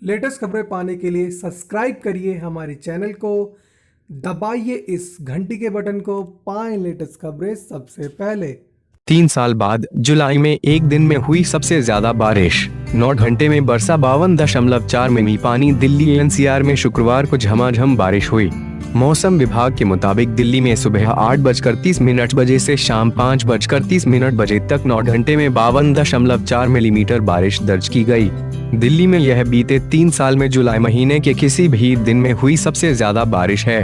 Latest खबरें पाने के लिए सब्सक्राइब करिए हमारे चैनल को, दबाइए इस घंटी के बटन को, पाएं लेटेस्ट खबरें सबसे पहले। 3 साल बाद जुलाई में एक दिन में हुई सबसे ज्यादा बारिश। 9 घंटे में बरसा 52.4 मिमी पानी। दिल्ली एनसीआर में शुक्रवार को झमाझम बारिश हुई। मौसम विभाग के मुताबिक दिल्ली में सुबह 8:30 बजे से शाम 5:30 बजे तक 9 घंटे में 52.4 मिलीमीटर बारिश दर्ज की गई। दिल्ली में यह बीते 3 साल में जुलाई महीने के किसी भी दिन में हुई सबसे ज्यादा बारिश है।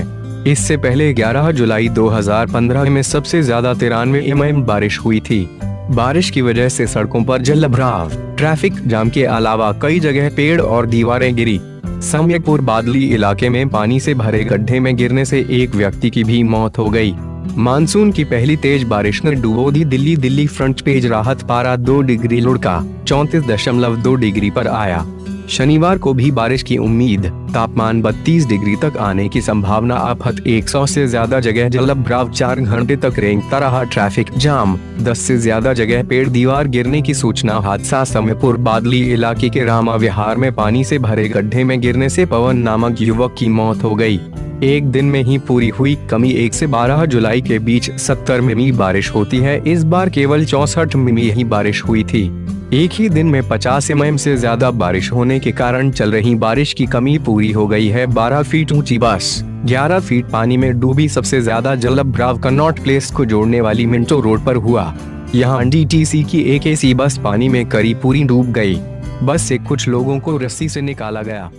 इससे पहले 11 जुलाई 2015 में सबसे ज्यादा 93 mm बारिश हुई थी। बारिश की वजह से सड़कों पर जलभराव, ट्रैफिक जाम के अलावा कई जगह पेड़ और दीवारें गिरी। सम्यकपुर बादली इलाके में पानी से भरे गड्ढे में गिरने से एक व्यक्ति की भी मौत हो गई। मानसून की पहली तेज बारिश ने डुबो दी दिल्ली। दिल्ली फ्रंट पेज राहत पारा 2 डिग्री लुढ़का 34.2 डिग्री पर आया। शनिवार को भी बारिश की उम्मीद, तापमान 32 डिग्री तक आने की संभावना। आफत 100 से ज्यादा जगह जलभराव, 4 घंटे तक रेंगता रहा ट्रैफिक जाम, 10 से ज्यादा जगह पेड़ दीवार गिरने की सूचना। हादसा सम्यकपुर बादली इलाके के रामा विहार में पानी से भरे गड्ढे में गिरने से पवन नामक युवक की मौत हो गई। एक दिन में ही पूरी हुई कमी। 1 से 12 जुलाई के बीच 70 मिमी बारिश होती है, इस बार केवल 64 मिमी ही बारिश हुई थी। एक ही दिन में 50 mm से ज्यादा बारिश होने के कारण चल रही बारिश की कमी पूरी हो गई है। 12 फीट ऊंची बस 11 फीट पानी में डूबी। सबसे ज्यादा जलभराव कनॉट प्लेस को जोड़ने वाली मिंटो रोड पर हुआ। यहाँ डीटीसी की एक एसी बस पानी में करीब पूरी डूब गई। बस से कुछ लोगों को रस्सी से निकाला गया।